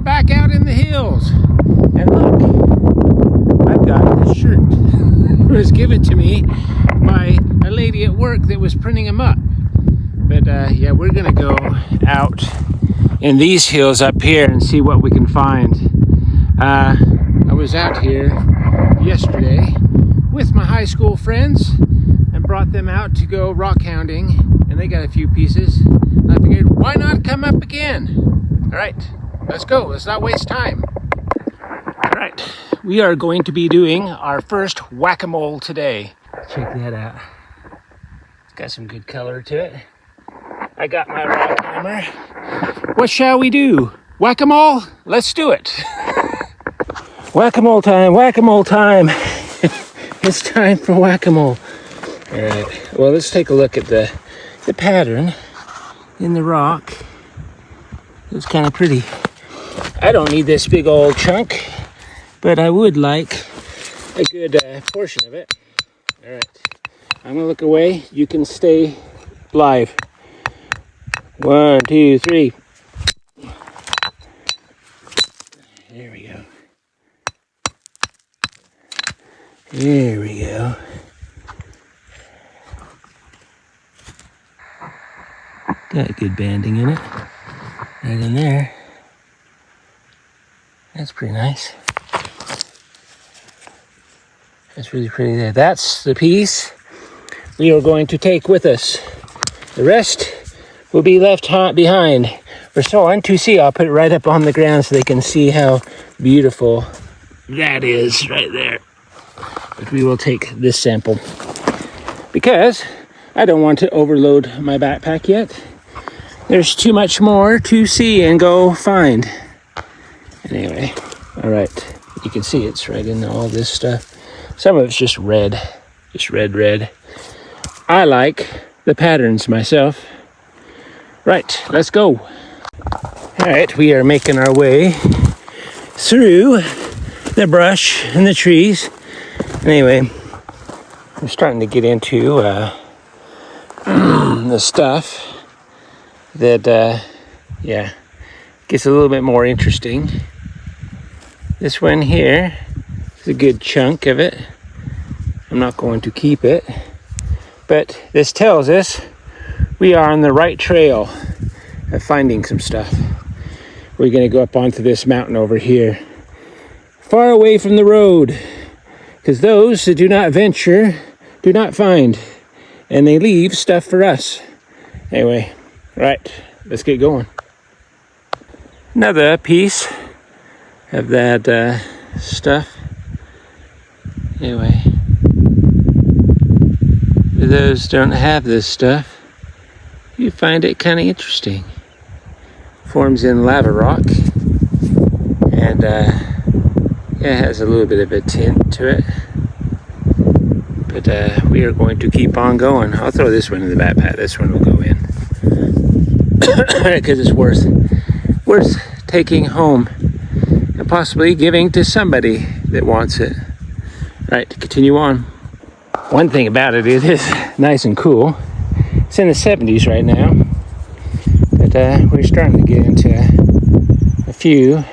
are back out in the hills. And look, I've got this shirt. It was given to me by a lady at work that was printing them up. But yeah, we're gonna go out in these hills up here and see what we can find. I was out here yesterday with my high school friends and brought them out to go rock hounding, and they got a few pieces. I figured, why not come up again? All right, let's go. Let's not waste time. All right, we are going to be doing our first whack-a-mole today. Check that out. It's got some good color to it. I got my rock hammer. What shall we do? Whack-a-mole? Let's do it. Whack-a-mole time, whack-a-mole time. It's time for whack-a-mole. All right, well, let's take a look at the pattern in the rock. It's kind of pretty. I don't need this big old chunk, but I would like a good portion of it. All right, I'm gonna look away. You can stay live. 1, 2, 3. There we go. There we go. Got good banding in it. Right in there. That's pretty nice. That's really pretty there. That's the piece we are going to take with us. The rest will be left behind for someone to see. I'll put it right up on the ground so they can see how beautiful that is right there. But we will take this sample because I don't want to overload my backpack yet. There's too much more to see and go find. Anyway, all right. You can see it's right in all this stuff. Some of it's just red. Just red. I like the patterns myself. Right, let's go. All right, we are making our way through the brush and the trees. Anyway, I'm starting to get into the stuff that, yeah, gets a little bit more interesting. This one here is a good chunk of it. I'm not going to keep it, but this tells us we are on the right trail of finding some stuff. We're going to go up onto this mountain over here, far away from the road, because those that do not venture do not find, and they leave stuff for us. Anyway, right, let's get going. Another piece of that stuff. Anyway, for those who don't have this stuff, you find it kind of interesting. Forms in lava rock, and yeah, it has a little bit of a tint to it. But we are going to keep on going. I'll throw this one in the backpack. This one will go in because it's worth taking home and possibly giving to somebody that wants it. Right, to continue on. One thing about it is nice and cool. It's in the 70s right now, but we're starting to get into a few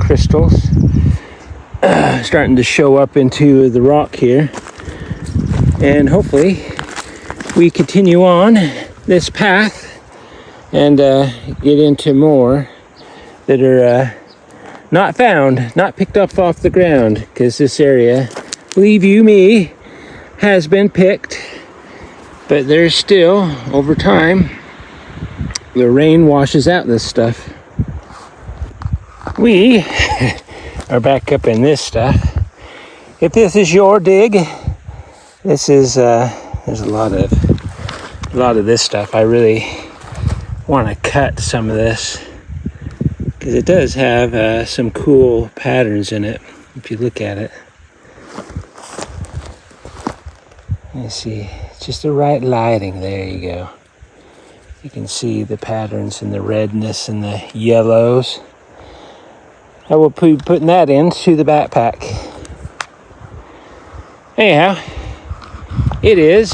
crystals starting to show up into the rock here, and hopefully we continue on this path and get into more that are not found, not picked up off the ground, because this area, believe you me, has been picked. But there's still, over time, the rain washes out this stuff. We are back up in this stuff. If this is your dig, this is there's a lot of this stuff. I really want to cut some of this because it does have some cool patterns in it if you look at it. Let me see, it's just the right lighting. There you go. You can see the patterns and the redness and the yellows. I will be putting that into the backpack. Anyhow, it is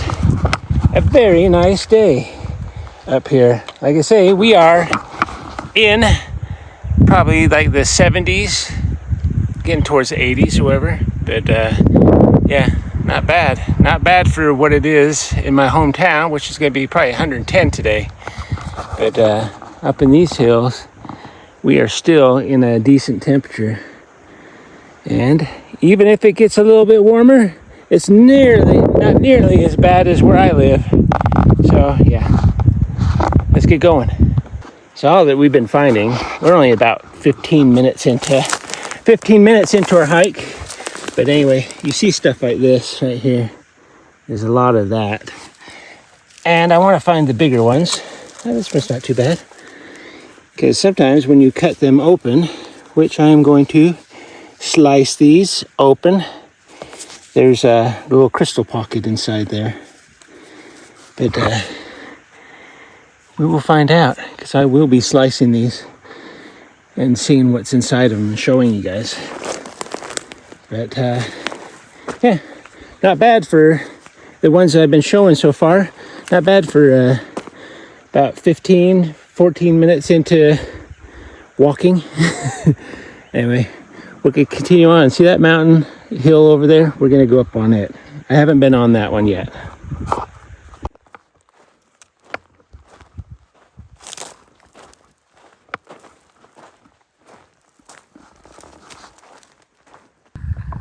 a very nice day up here. Like I say, we are in probably like the 70s, getting towards the 80s or whatever. But yeah, not bad. Not bad for what it is in my hometown, which is going to be probably 110 today. But up in these hills, we are still in a decent temperature. And even if it gets a little bit warmer, it's not nearly as bad as where I live. So yeah, let's get going. So all that we've been finding, we're only about 15 minutes into our hike. But anyway, you see stuff like this right here. There's a lot of that. And I want to find the bigger ones. Oh, this one's not too bad. Because sometimes when you cut them open, which I am going to slice these open, there's a little crystal pocket inside there. But we will find out, because I will be slicing these and seeing what's inside them and showing you guys. But yeah, not bad for the ones that I've been showing so far. Not bad for about 14 minutes into walking. Anyway, we're gonna continue on. See that mountain hill over there? We're gonna go up on it. I haven't been on that one yet.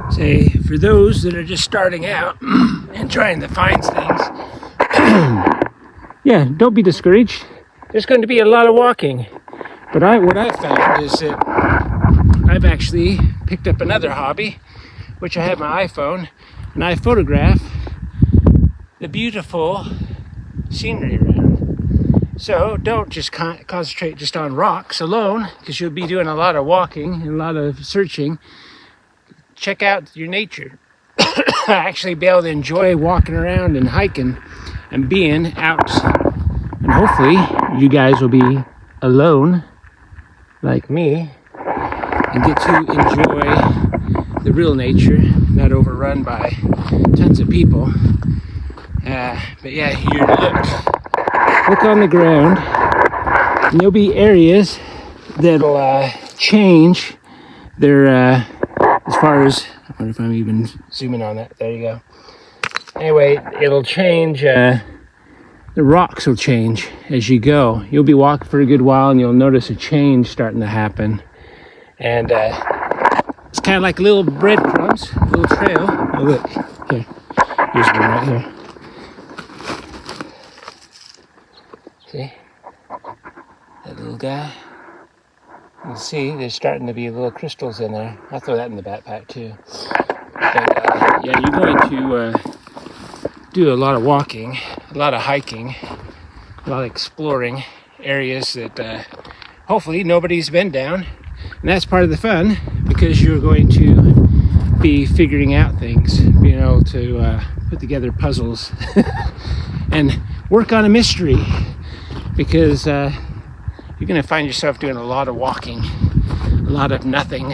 Say, for those that are just starting out and trying to find things, yeah, don't be discouraged. There's going to be a lot of walking. But what I found is that I've actually picked up another hobby, which I have my iPhone, and I photograph the beautiful scenery around. So don't just concentrate just on rocks alone, because you'll be doing a lot of walking and a lot of searching. Check out your nature. Actually be able to enjoy walking around and hiking and being out. And hopefully you guys will be alone like me and get to enjoy the real nature, not overrun by tons of people. But yeah, here, look on the ground, and there'll be areas that'll change their as far as, I wonder if I'm even zooming on that. There you go. Anyway, it'll change, the rocks will change as you go. You'll be walking for a good while and you'll notice a change starting to happen. And it's kind of like little breadcrumbs, a little trail. Oh look, here, here's one right here. See, that little guy? You can see there's starting to be little crystals in there. I'll throw that in the backpack too. But yeah, you're going to do a lot of walking, a lot of hiking, a lot of exploring areas that hopefully nobody's been down. And that's part of the fun, because you're going to be figuring out things, being able to put together puzzles and work on a mystery, because you're going to find yourself doing a lot of walking, a lot of nothing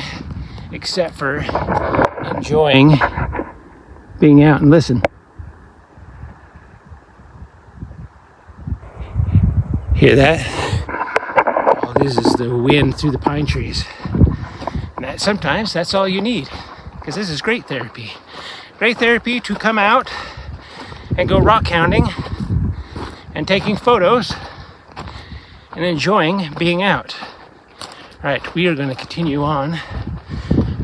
except for enjoying being out. And listen. Hear that? All this is the wind through the pine trees. And sometimes that's all you need, because this is great therapy. Great therapy to come out and go rock hounding and taking photos and enjoying being out. All right, we are going to continue on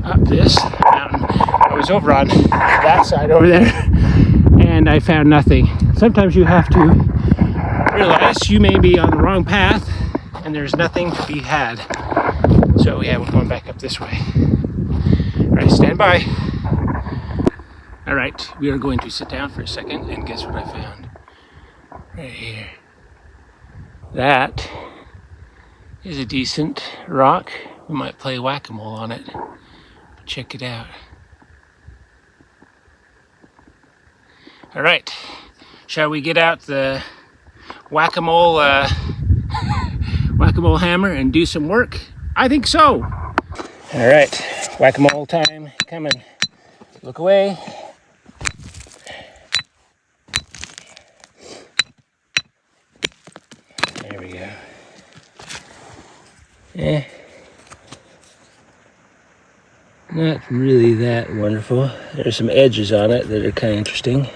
up this mountain. I was over on that side over there and I found nothing. Sometimes you have to realize you may be on the wrong path and there's nothing to be had. So yeah, we're going back up this way. All right, stand by. All right, we are going to sit down for a second, and guess what I found? Right here. That is a decent rock. We might play whack-a-mole on it. But check it out. All right, shall we get out the whack-a-mole whack-a-mole hammer and do some work? I think so. All right, whack-a-mole time coming. Look away. There we go. not really that wonderful. There's some edges on it that are kind of interesting.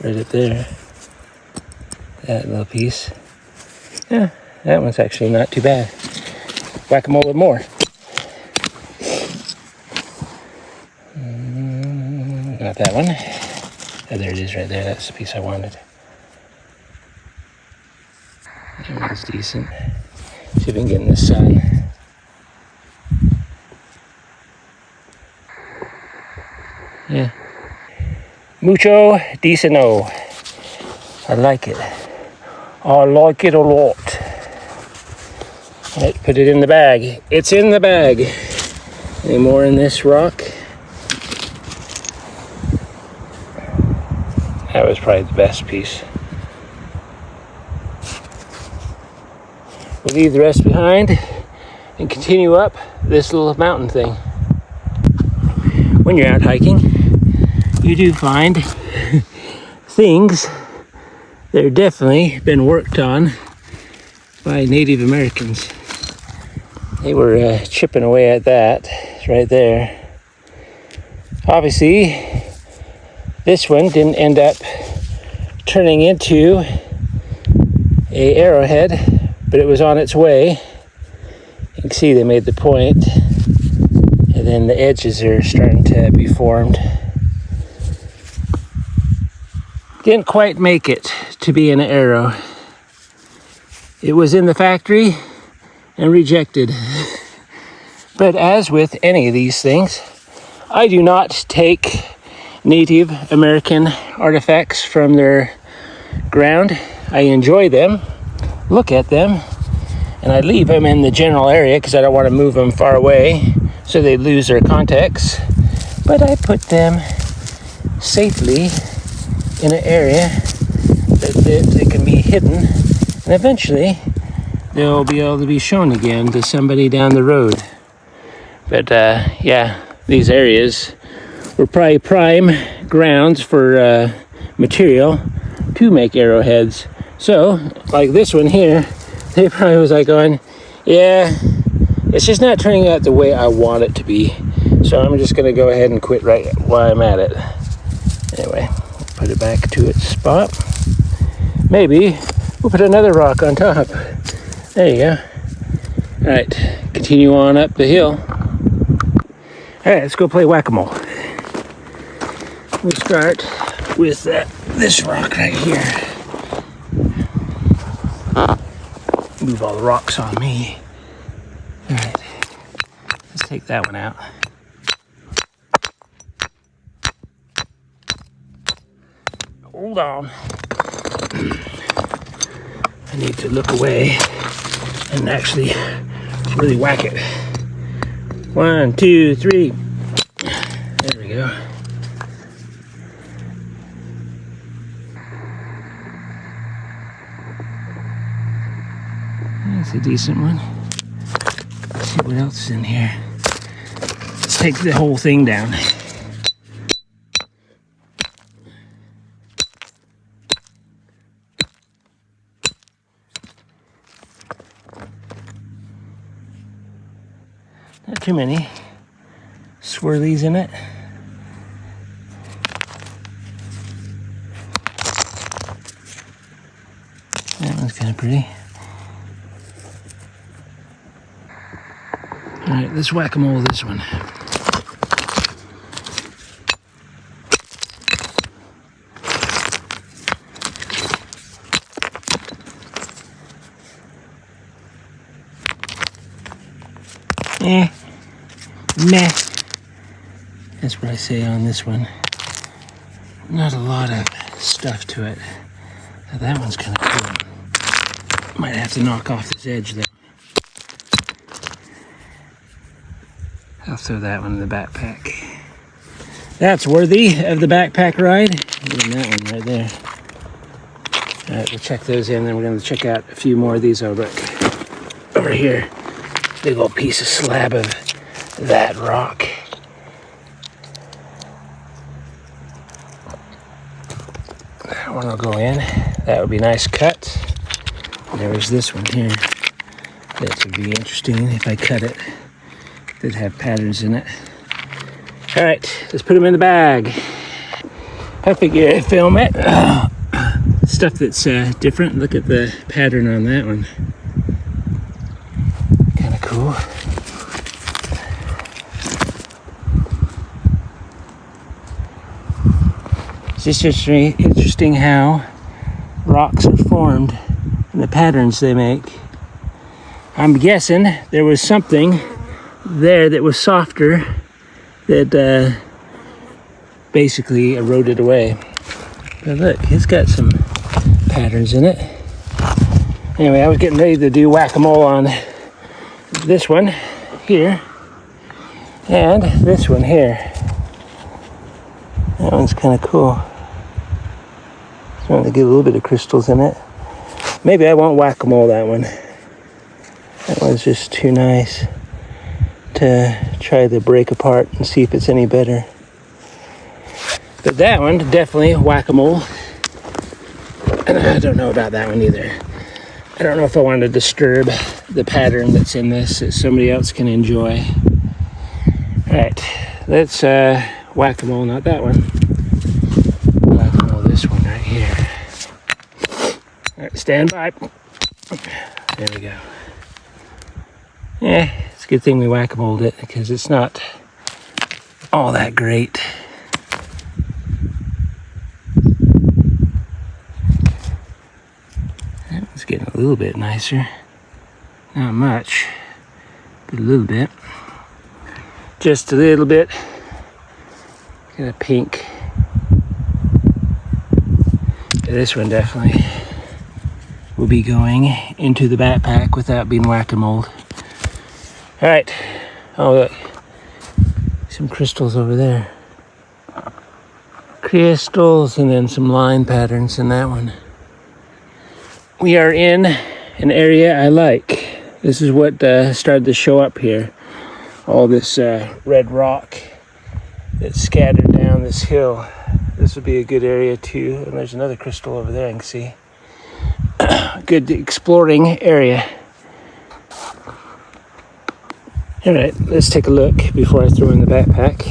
Right up there. That little piece. Yeah, that one's actually not too bad. Whack-a-mole with more. Not that one. Oh, there it is right there. That's the piece I wanted. That one's decent. See if we can get in the sun. Yeah. Mucho deceno. I like it. I like it a lot. Let's put it in the bag. It's in the bag. Any more in this rock? That was probably the best piece. We'll leave the rest behind and continue up this little mountain thing. When you're out hiking, you do find things that have definitely been worked on by Native Americans. They were chipping away at that right there. Obviously, this one didn't end up turning into a arrowhead, but it was on its way. You can see they made the point, and then the edges are starting to be formed. Didn't quite make it to be an arrow. It was in the factory and rejected. But as with any of these things, I do not take Native American artifacts from their ground. I enjoy them, look at them, and I leave them in the general area because I don't want to move them far away so they lose their context. But I put them safely in an area that can be hidden, and eventually they'll be able to be shown again to somebody down the road. But yeah, these areas were probably prime grounds for material to make arrowheads. So, like this one here, they probably was like going, yeah, it's just not turning out the way I want it to be. So I'm just gonna go ahead and quit right while I'm at it. Anyway, put it back to its spot. Maybe we'll put another rock on top. There you go. All right, continue on up the hill. All right, let's go play whack-a-mole. We'll start with this rock right here. Move all the rocks on me. All right, let's take that one out. Hold on. I need to look away and actually really whack it. 1, 2, 3. There we go. That's a decent one. Let's see what else is in here. Let's take the whole thing down. Not too many swirlies in it. That one's kind of pretty. All right, let's whack-a-mole this one. Meh. That's what I say on this one. Not a lot of stuff to it. Now that one's kind of cool. Might have to knock off this edge though. I'll throw that one in the backpack. That's worthy of the backpack ride. And that one right there. All right, we'll check those in, then we're going to check out a few more of these over here. Big old piece of slab of that rock. That one will go in. That would be a nice cut. And there's this one here. That would be interesting if I cut it. Did have patterns in it. All right, let's put them in the bag. I figure I film it. Stuff that's different. Look at the pattern on that one. Kind of cool. It's just interesting how rocks are formed and the patterns they make. I'm guessing there was something there that was softer that basically eroded away. But look, it's got some patterns in it. Anyway, I was getting ready to do whack-a-mole on this one here and this one here. That one's kind of cool. Starting to get a little bit of crystals in it. Maybe I won't whack-a-mole that one. That one's just too nice to try to break apart and see if it's any better. But that one, definitely whack-a-mole. And I don't know about that one either. I don't know if I want to disturb the pattern that's in this that somebody else can enjoy. All right, let's whack-a-mole, not that one. Whack-a-mole this one right here. All right, stand by. There we go. Yeah, it's a good thing we whack-a-moled it because it's not all that great. It's getting a little bit nicer. Not much, but a little bit. Just a little bit. Got a pink. This one definitely will be going into the backpack without being whack-a-moled. All right. Oh, look. Some crystals over there. Crystals and then some line patterns in that one. We are in an area I like. This is what started to show up here. All this red rock that's scattered down this hill. This would be a good area too. And there's another crystal over there I can see. Good exploring area. All right, let's take a look before I throw in the backpack.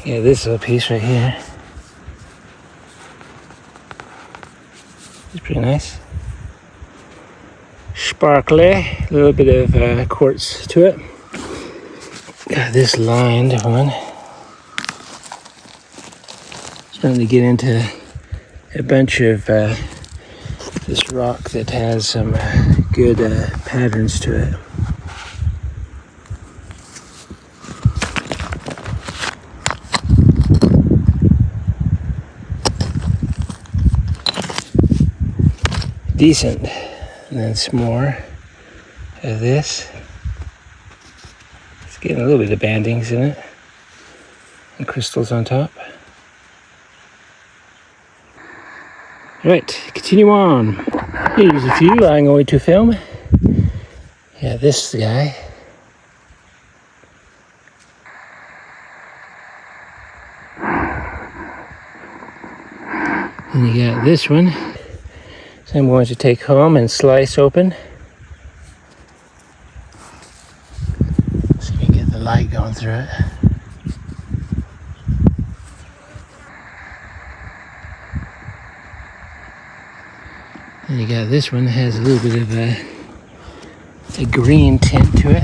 Yeah, this little piece right here. It's pretty nice. Sparkly, a little bit of quartz to it. Got this lined one. Starting to get into a bunch of this rock that has some good patterns to it. Decent. And then some more of this. It's getting a little bit of bandings in it. And crystals on top. Right, continue on. Here's a few I'm going to film. Yeah, this guy. And you got this one. So I'm going to take home and slice open. See if we can get the light going through it. And you got this one that has a little bit of a green tint to it.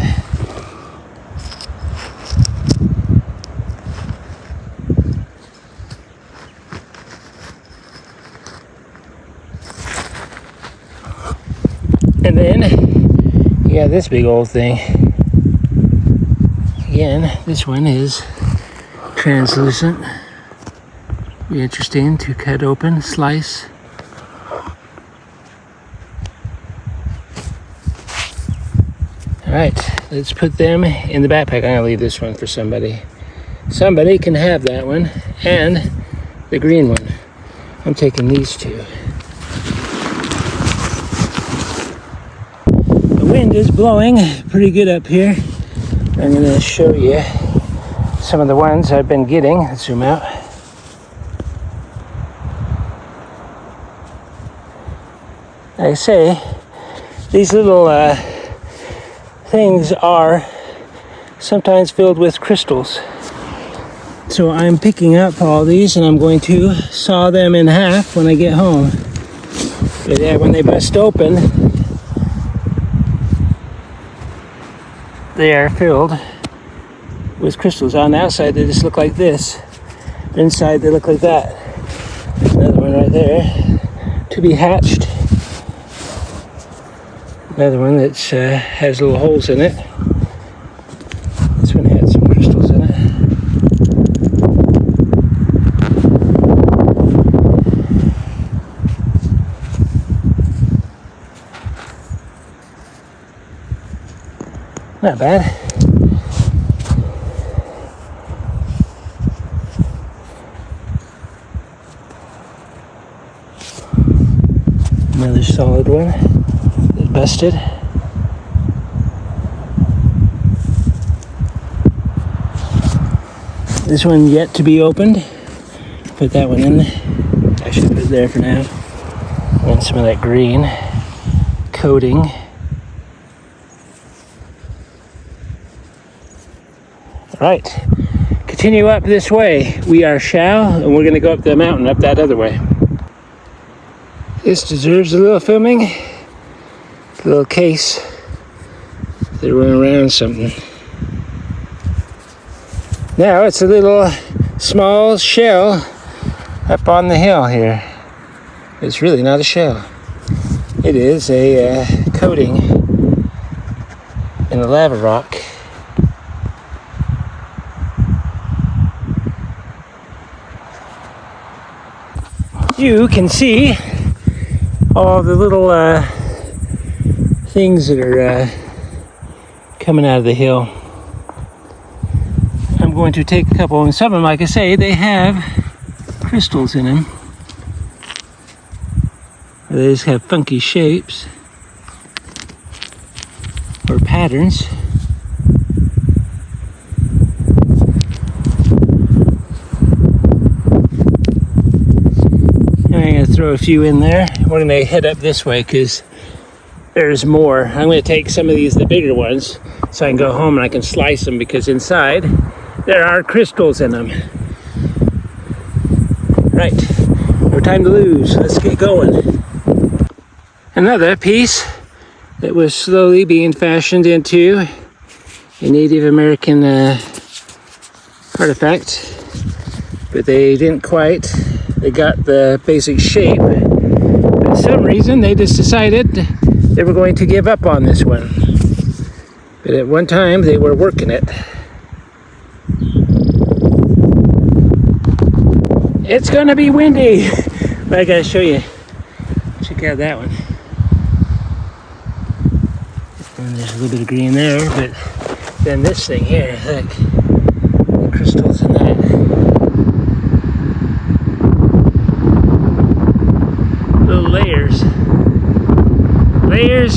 And then you got this big old thing. Again, this one is translucent. Be interesting to cut open, slice. All right, let's put them in the backpack. I'm gonna leave this one for somebody. Somebody can have that one and the green one. I'm taking these two. The wind is blowing pretty good up here. I'm gonna show you some of the ones I've been getting. Let's zoom out. Like I say, these little things are sometimes filled with crystals. So I'm picking up all these and I'm going to saw them in half when I get home. But yeah, when they bust open, they are filled with crystals. On the outside they just look like this. Inside they look like that. There's another one right there to be hatched. Another one that has little holes in it. This one had some crystals in it. Not bad. Another solid one that busted. This one yet to be opened. Put that one in. I should put it there for now. And some of that green coating. Right, continue up this way. We are Shao, and we're going to go up the mountain, up that other way. This deserves a little filming. A little case. They run around something. Now it's a little small shell up on the hill here. It's really not a shell. It is a coating in a lava rock. You can see all the little things that are coming out of the hill. I'm going to take a couple, and some of them, like I say, they have crystals in them. They just have funky shapes or patterns. I'm going to throw a few in there. We're going to head up this way because there's more. I'm going to take some of these, the bigger ones, so I can go home and I can slice them, because inside there are crystals in them. Right, no time to lose. Let's get going. Another piece that was slowly being fashioned into a Native American artifact, but they didn't quite. They got the basic shape. For some reason, they just decided they were going to give up on this one. But at one time, they were working it. It's gonna be windy, but I gotta show you. Check out that one. And there's a little bit of green there, but then this thing here, look, the crystals in that. Little layers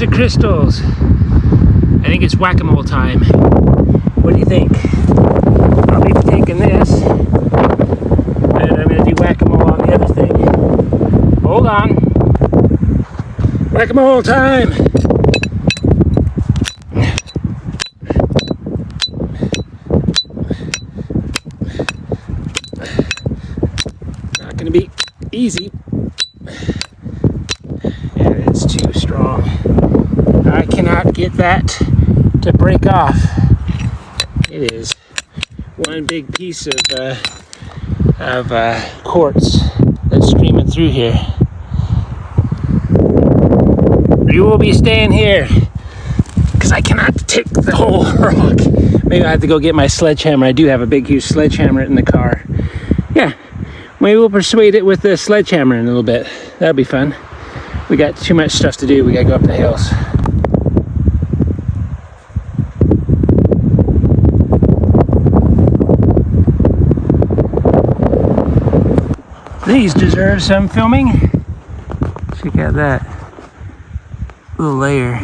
of crystals. I think it's whack-a-mole time. What do you think? I'll be taking this, and I'm going to do whack-a-mole on the other thing. Hold on. Whack-a-mole time! Not going to be easy. It's too strong. I cannot get that to break off. It is one big piece of quartz that's streaming through here. You will be staying here because I cannot take the whole rock. Maybe I have to go get my sledgehammer. I do have a big, huge sledgehammer in the car. Yeah, maybe we'll persuade it with the sledgehammer in a little bit. That'll be fun. We got too much stuff to do. We gotta go up the hills. These deserve some filming. Check out that little layer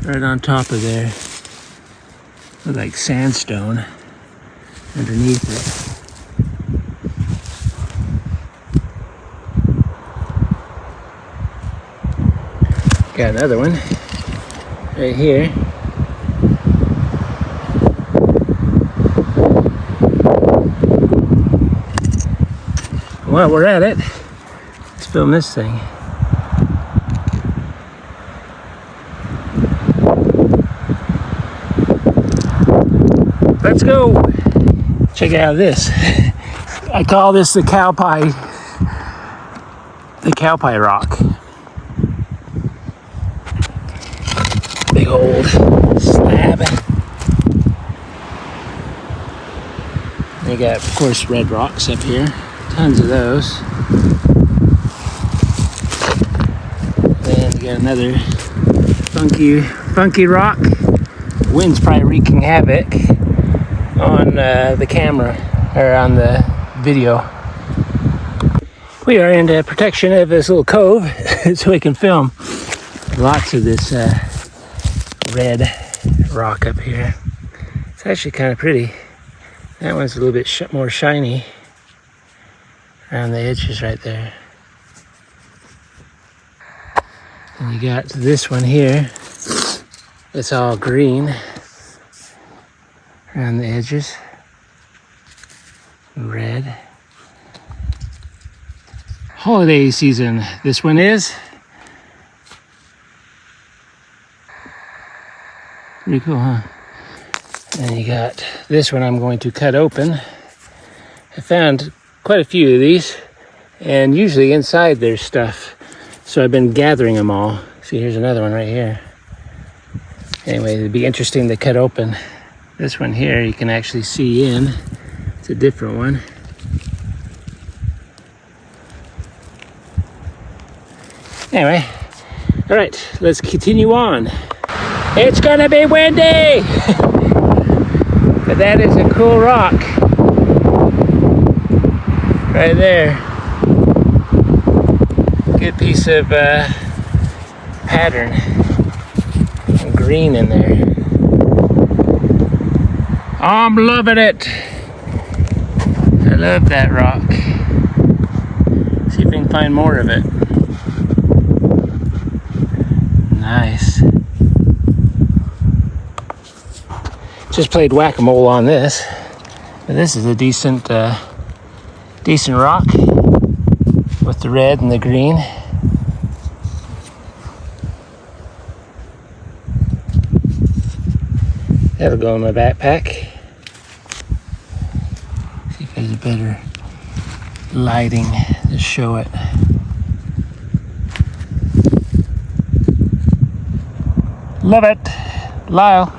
right on top of there. Looks like sandstone underneath it. Got another one right here. while we're at it, let's film this thing. Let's go. Check out this. I call this the cow pie rock. Big old slab. You got, of course, red rocks up here. Tons of those. Then we got another funky rock. The wind's probably wreaking havoc on the camera, or on the video. We are in the protection of this little cove so we can film. Lots of this red rock up here. It's actually kind of pretty. That one's a little bit more shiny around the edges right there. And you got this one here. It's all green around the edges. Red. Holiday season, this one is. Pretty cool, huh? And you got this one I'm going to cut open. I found quite a few of these, and usually inside there's stuff. So I've been gathering them all. See, here's another one right here. Anyway, it'd be interesting to cut open. This one here, you can actually see in. It's a different one. Anyway, all right, let's continue on. It's gonna be windy! But that is a cool rock. Right there. Good piece of pattern. And green in there. I'm loving it. I love that rock. See if we can find more of it. Nice. Just played whack-a-mole on this. But this is a decent rock with the red and the green. That'll go in my backpack. See if there's a better lighting to show it. Love it, Lyle.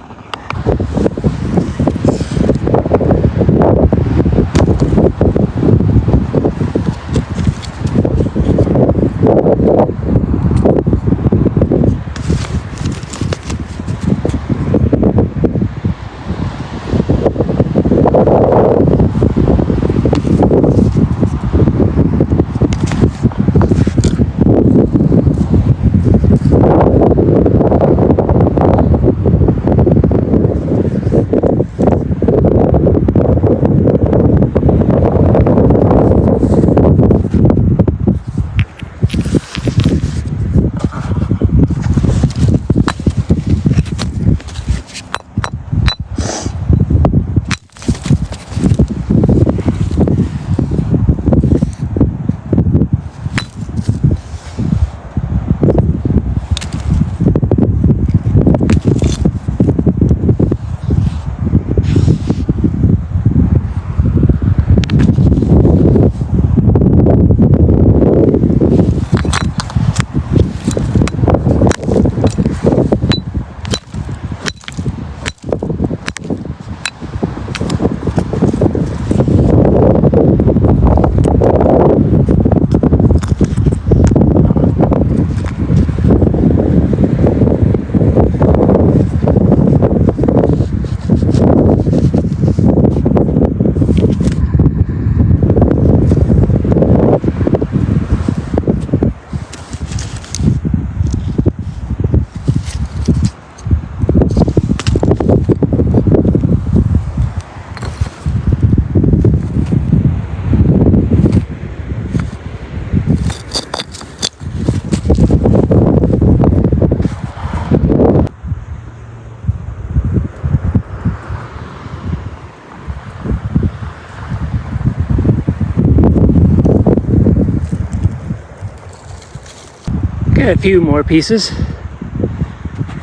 Got a few more pieces.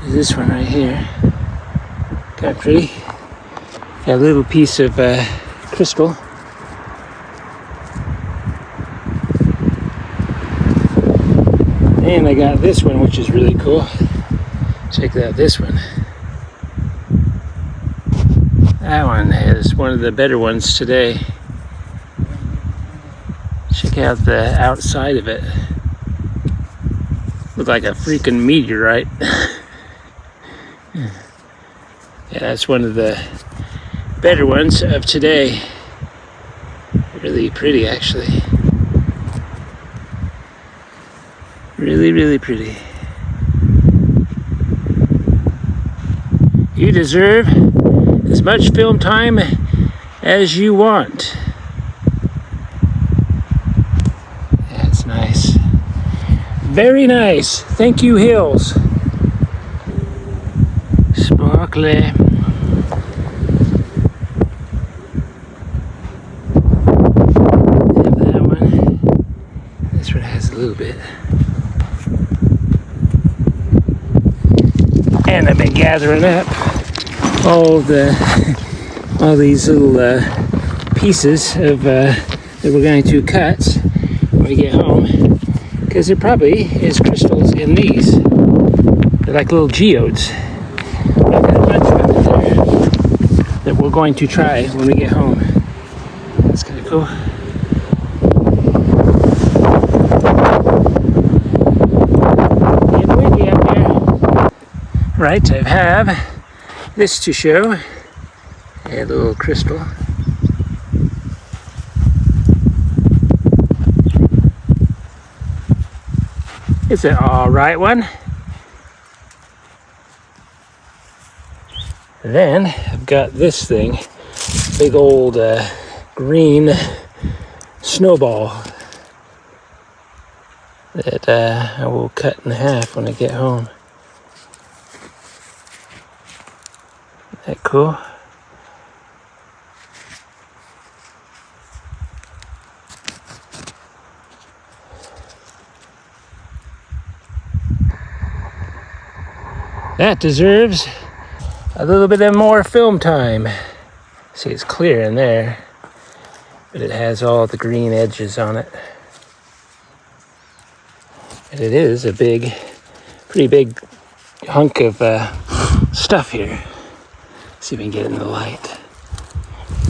This one right here. Kind of pretty. Got a little piece of crystal. And I got this one, which is really cool. Check out this one. That one is one of the better ones today. Check out the outside of it. Look like a freaking meteorite. Yeah, that's one of the better ones of today. Really pretty, actually. Really, really pretty. You deserve as much film time as you want. That's nice. Very nice. Thank you, Hills. Sparkly. Have that one. This one has a little bit. And I've been gathering up all these little pieces of that we're going to cut when we get home, because there probably is crystals in these. They're like little geodes. I've got a bunch of them in there that we're going to try when we get home. That's kind of cool. Getting windy out there. Right, I have this to show. A little crystal. It's an alright one. Then I've got this thing, big old green snowball that I will cut in half when I get home. Isn't that cool? That deserves a little bit of more film time. See, it's clear in there, but it has all the green edges on it. And it is a pretty big hunk of stuff here. See if we can get it in the light.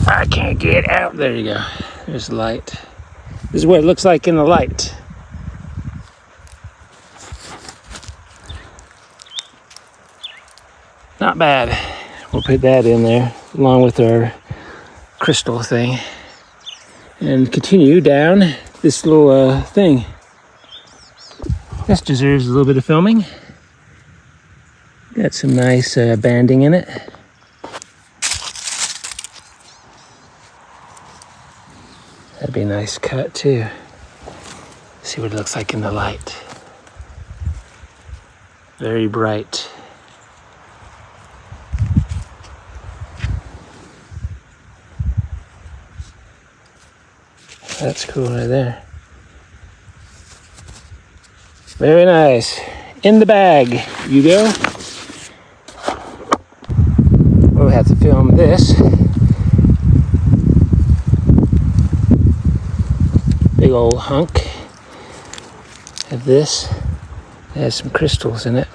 I can't get out. There you go. There's the light. This is what it looks like in the light. Not bad. We'll put that in there along with our crystal thing and continue down this little thing. This deserves a little bit of filming. Got some nice banding in it. That'd be a nice cut too. See what it looks like in the light. Very bright. That's cool right there. Very nice. In the bag you go. We'll have to film this. Big old hunk of this. It has some crystals in it.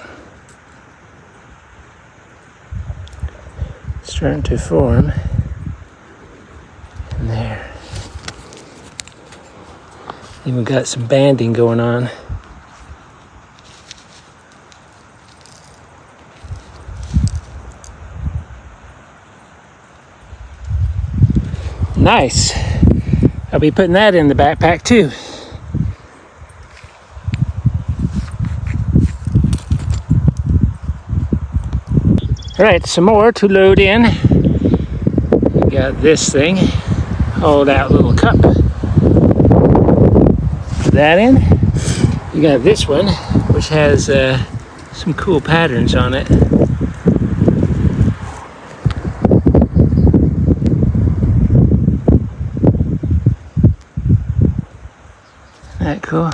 It's starting to form in there. Even got some banding going on. Nice. I'll be putting that in the backpack too. All right, some more to load in. We got this thing, hold out little cup. Put that in. You got this one, which has some cool patterns on it. That cool.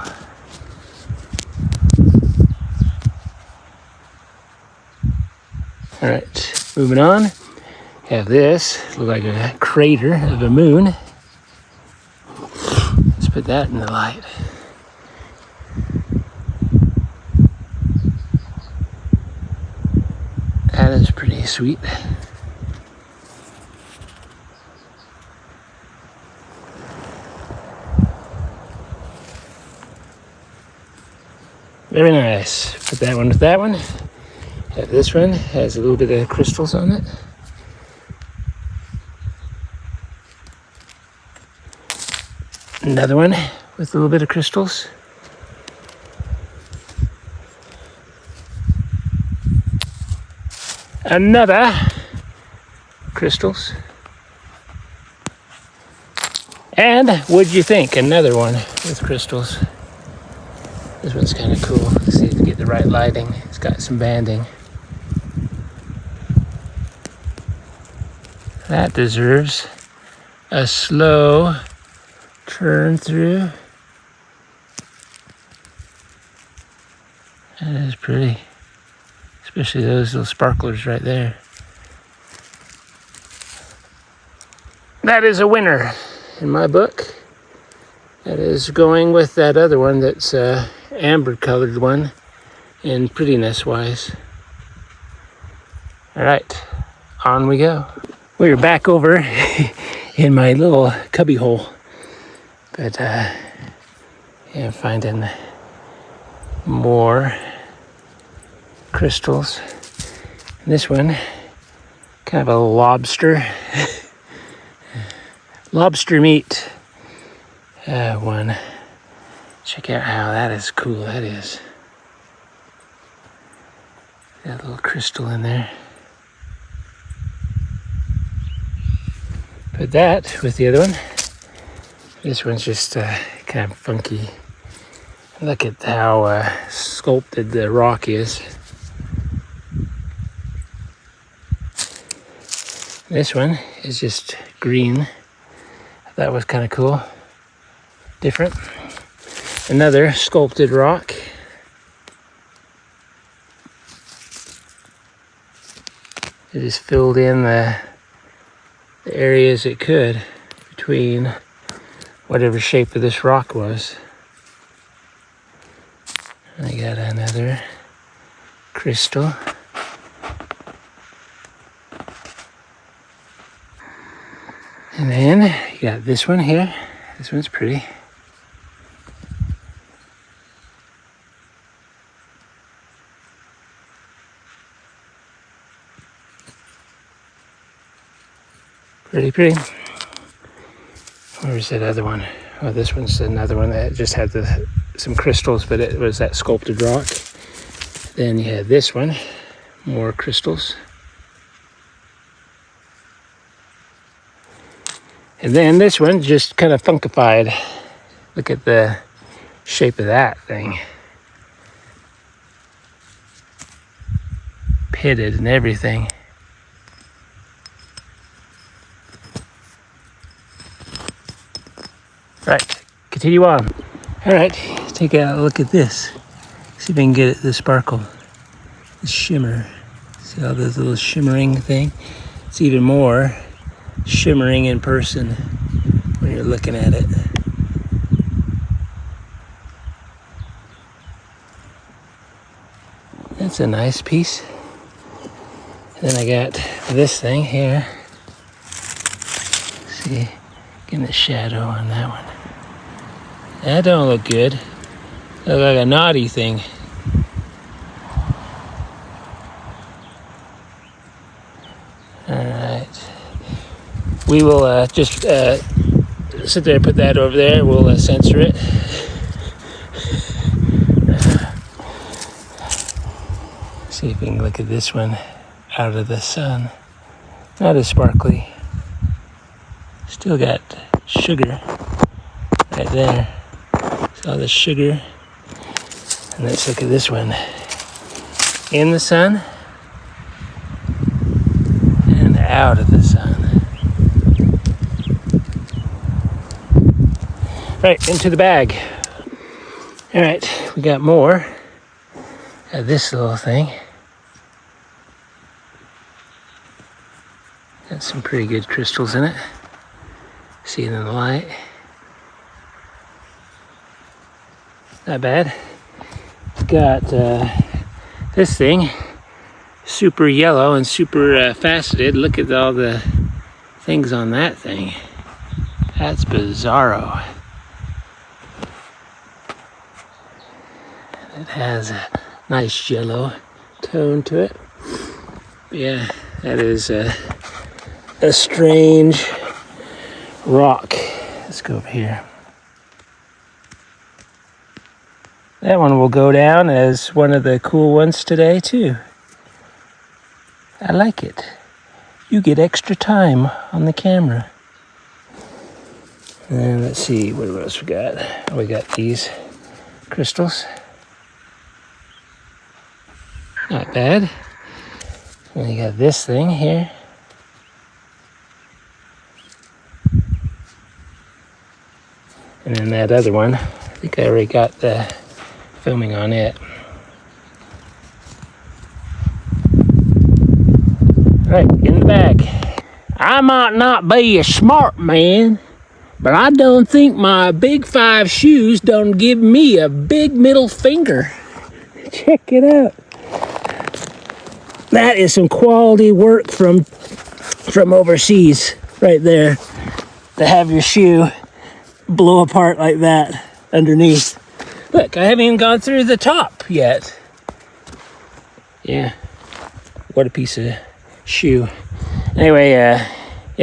All right, moving on. Have this, look like a crater of a moon. Let's put that in the light. That is pretty sweet. Very nice. Put that one with that one. This one has a little bit of crystals on it. Another one with a little bit of crystals. Another crystals. And what'd you think? Another one with crystals. This one's kind of cool. Let's see if we get the right lighting. It's got some banding. That deserves a slow turn through. That is pretty. Especially those little sparklers right there. That is a winner in my book. That is going with that other one that's amber colored one in prettiness wise. All right, on we go. We're back over in my little cubby hole, but yeah, finding more crystals. And this one, kind of a lobster, lobster meat one. Check out how that is cool. That is. Got a little crystal in there. Put that with the other one. This one's just kind of funky. Look at how sculpted the rock is. This one is just green. That was kind of cool. Different. Another sculpted rock. It just filled in the areas it could between whatever shape of this rock was. I got another crystal. And then you got this one here. This one's pretty. Pretty. Where's that other one? Oh, this one's another one that just had some crystals, but it was that sculpted rock. Then you had this one, more crystals. And then this one just kind of funkified. Look at the shape of that thing. Pitted and everything. Right, continue on. All right, take a look at this. See if I can get it, the sparkle, the shimmer. See all those little shimmering thing? It's even more shimmering in person when you're looking at it. That's a nice piece. And then I got this thing here. See, getting the shadow on that one. That don't look good. Look like a naughty thing. Alright. We will just sit there and put that over there. We'll censor it. See if we can look at this one out of the sun. Not as sparkly. Still got sugar right there. See all the sugar. And let's look at this one. In the sun and out of the sun. Right, into the bag. All right, we got more of this little thing. Got some pretty good crystals in it. See it in the light. Not bad. Got this thing, super yellow and super faceted. Look at all the things on that thing. That's bizarro. It has a nice yellow tone to it. But yeah, that is a strange rock. Let's go over here. That one will go down as one of the cool ones today too. I like it. You get extra time on the camera. And let's see, what else we got? Oh, we got these crystals. Not bad. And you got this thing here. And then that other one, I think I already got the filming on it. All right, in the bag. I might not be a smart man, but I don't think my big 5 shoes don't give me a big middle finger. Check it out. That is some quality work from overseas right there. To have your shoe blow apart like that underneath. Look, I haven't even gone through the top yet. Yeah, what a piece of shoe. Anyway, yeah,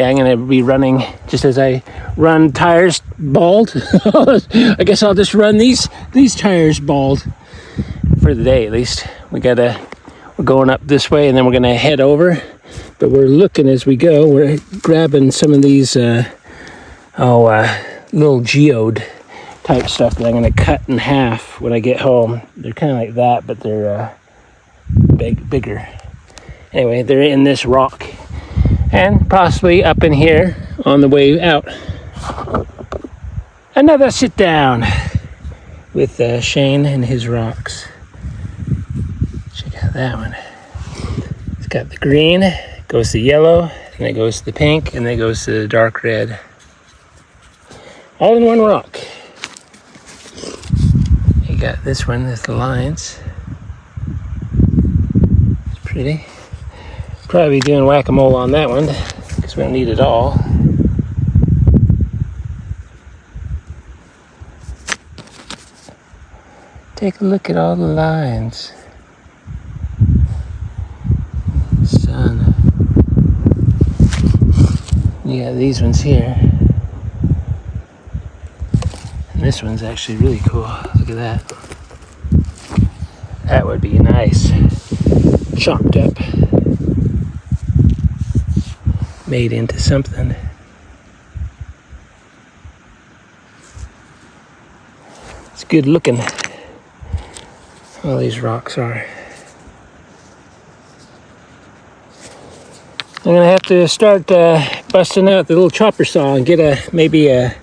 I'm gonna be running just as I run tires bald. I guess I'll just run these tires bald for the day at least. We're going up this way and then we're gonna head over. But we're looking as we go. We're grabbing some of these little geode type stuff that I'm gonna cut in half when I get home. They're kind of like that, but they're bigger. Anyway, they're in this rock and possibly up in here on the way out. Another sit down with Shane and his rocks. Check out that one. It's got the green, goes to yellow, and it goes to the pink, and then it goes to the dark red. All in one rock. You got this one with the lines. It's pretty. Probably doing whack-a-mole on that one because we don't need it all. Take a look at all the lines. Sun. You got these ones here. And this one's actually really cool. Look at that. That would be nice. Chopped up. Made into something. It's good looking. All these rocks are. I'm gonna have to start busting out the little chopper saw and get maybe a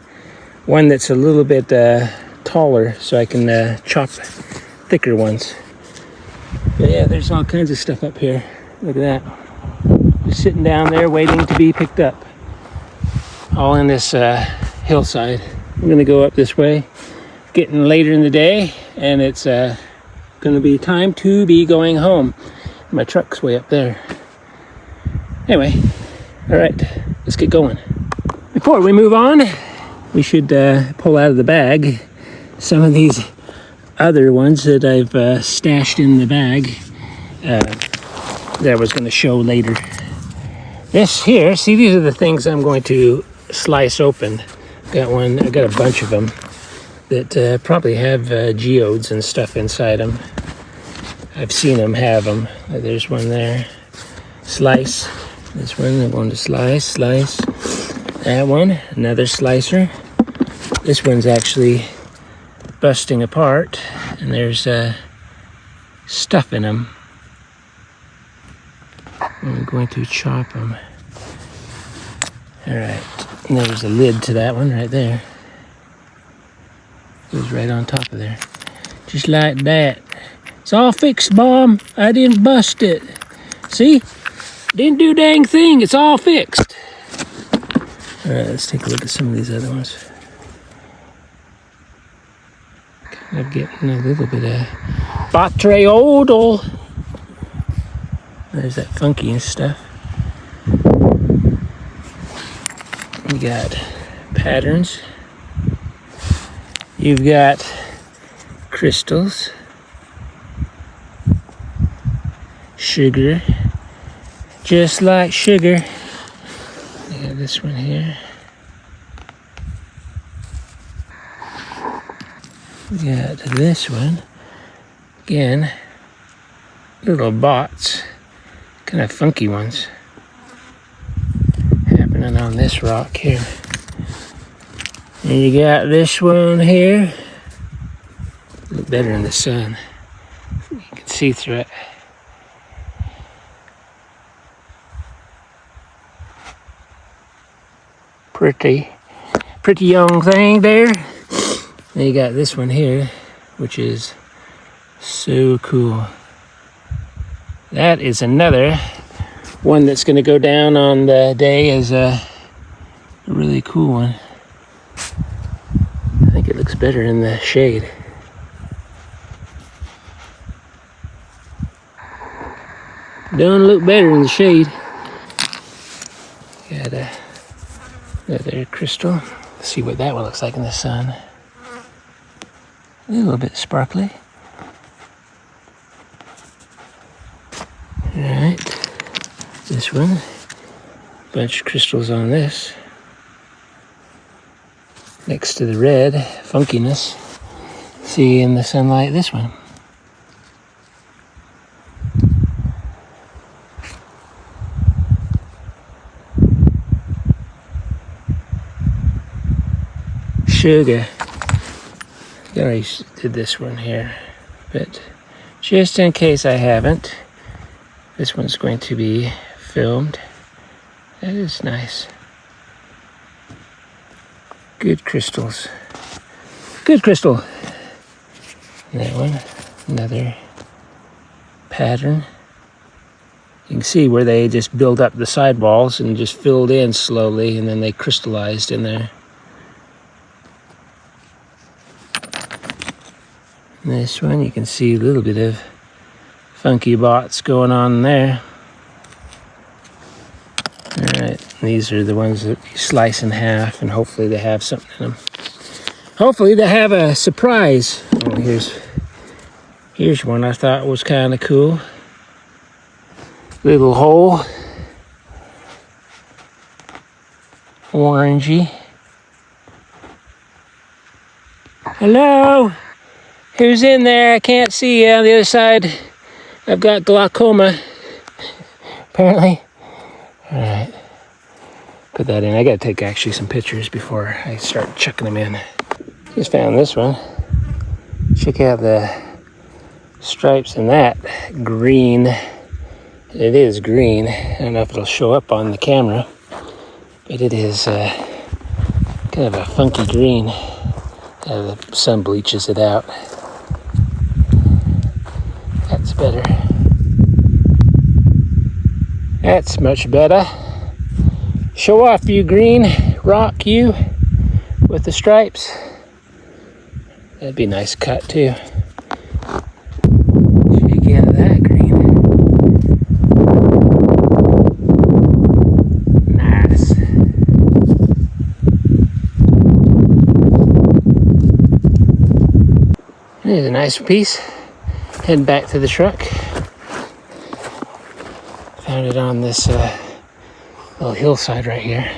one that's a little bit taller so I can chop thicker ones. But yeah, there's all kinds of stuff up here. Look at that. Just sitting down there waiting to be picked up. All in this hillside. I'm gonna go up this way. Getting later in the day and it's gonna be time to be going home. My truck's way up there. Anyway, all right, let's get going. Before we move on, we should pull out of the bag some of these other ones that I've stashed in the bag that I was going to show later. This here, see, these are the things I'm going to slice open. I got a bunch of them that probably have geodes and stuff inside them. I've seen them have them. There's one there. Slice. This one, I'm going to slice. That one, another slicer. This one's actually busting apart, and there's stuff in them. I'm going to chop them. All right, and there's a lid to that one right there. Goes right on top of there, just like that. It's all fixed, Mom. I didn't bust it. See? Didn't do a dang thing. It's all fixed. All right, let's take a look at some of these other ones. Kind of getting a little bit of botryoidal. There's that funky stuff. You got patterns. You've got crystals. Sugar. Just like sugar. You got this one here. We got this one. Again, little bots. Kind of funky ones. Happening on this rock here. And you got this one here. Look better in the sun. You can see through it. Pretty young thing there. Then you got this one here, which is so cool. That is another one that's going to go down on the day as a really cool one. I think it looks better in the shade. Don't look better in the shade. Got another crystal. Let's see what that one looks like in the sun. A little bit sparkly. Alright, this one. Bunch of crystals on this. Next to the red, funkiness. See in the sunlight this one. Sugar. I already did this one here, but just in case I haven't, this one's going to be filmed. That is nice. Good crystals. Good crystal. And that one, another pattern. You can see where they just built up the sidewalls and just filled in slowly, and then they crystallized in there. This one, you can see a little bit of funky bots going on there. Alright, these are the ones that you slice in half, and hopefully they have something in them. Hopefully they have a surprise. Oh, here's one I thought was kind of cool. Little hole. Orangey. Hello? Who's in there? I can't see you on the other side. I've got glaucoma, apparently. All right, put that in. I gotta take actually some pictures before I start chucking them in. Just found this one. Check out the stripes in that. Green. It is green. I don't know if it'll show up on the camera, but it is kind of a funky green. The sun bleaches it out. That's better. That's much better. Show off, you green rock, you with the stripes. That'd be a nice cut too. Check out that green. Nice. There's a nice piece. Head back to the truck. Found it on this little hillside right here.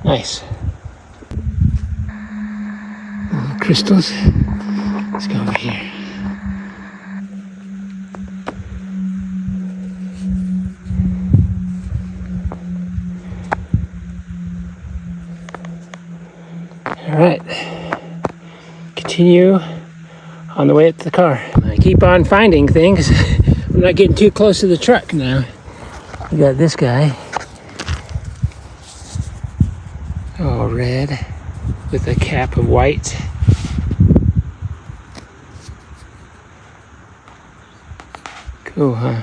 Nice. Little crystals. Let's go over here. All right. Continue on the way up to the car. I keep on finding things. I'm not getting too close to the truck now. We got this guy. Oh, red with a cap of white. Cool, huh?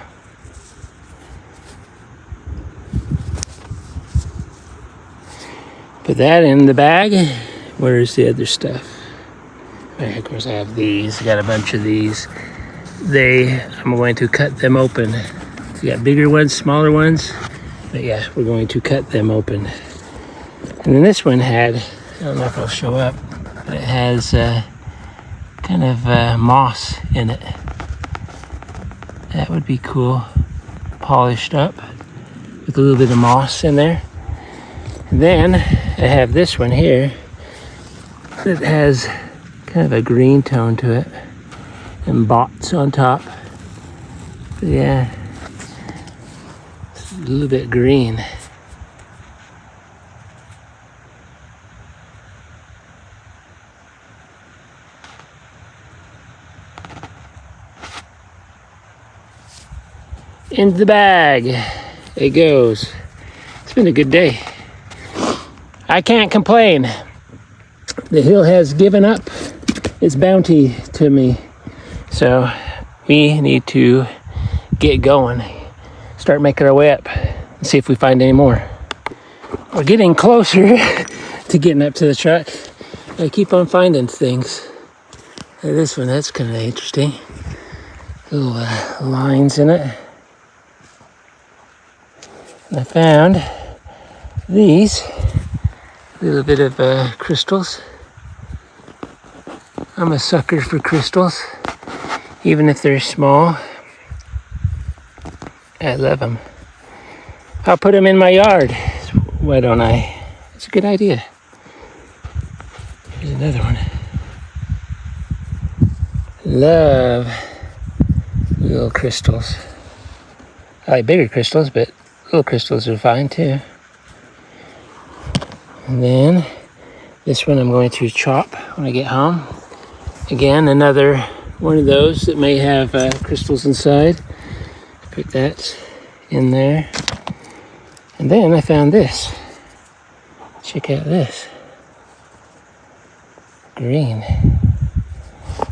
Put that in the bag. Where's the other stuff? Of course, I have these. I got a bunch of these. I'm going to cut them open. We got bigger ones, smaller ones. But yeah, we're going to cut them open. And then this one had, I don't know if it'll show up, but it has kind of moss in it. That would be cool. Polished up with a little bit of moss in there. And then I have this one here that has kind of a green tone to it and bots on top. But yeah, it's a little bit green. Into the bag it goes. It's been a good day. I can't complain. The hill has given up its bounty to me. So we need to get going. Start making our way up and see if we find any more. We're getting closer to getting up to the truck. I keep on finding things. This one, that's kind of interesting. Little lines in it. I found these, a little bit of crystals. I'm a sucker for crystals, even if they're small. I love them. I'll put them in my yard. Why don't I? It's a good idea. Here's another one. Love little crystals. I like bigger crystals, but little crystals are fine too. And then this one I'm going to chop when I get home. Again, another one of those that may have crystals inside. Put that in there. And then I found this. Check out this. Green.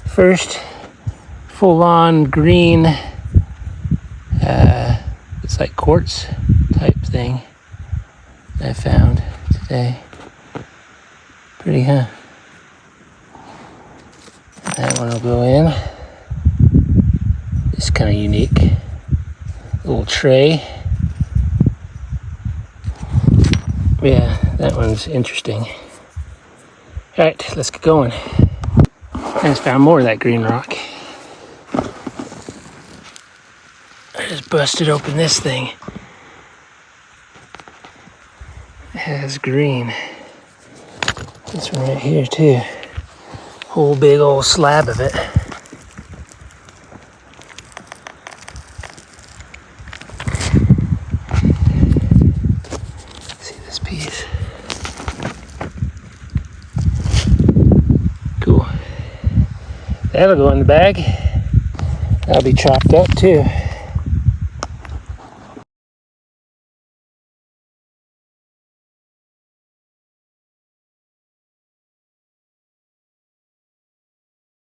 First full-on green, it's like quartz type thing I found today. Pretty, huh? That one will go in. It's kind of unique. Little tray. Yeah, that one's interesting. All right, let's get going. I just found more of that green rock. I just busted open this thing. It has green. This one right here too. Whole big old slab of it. See this piece? Cool. That'll go in the bag. That'll be chopped up too.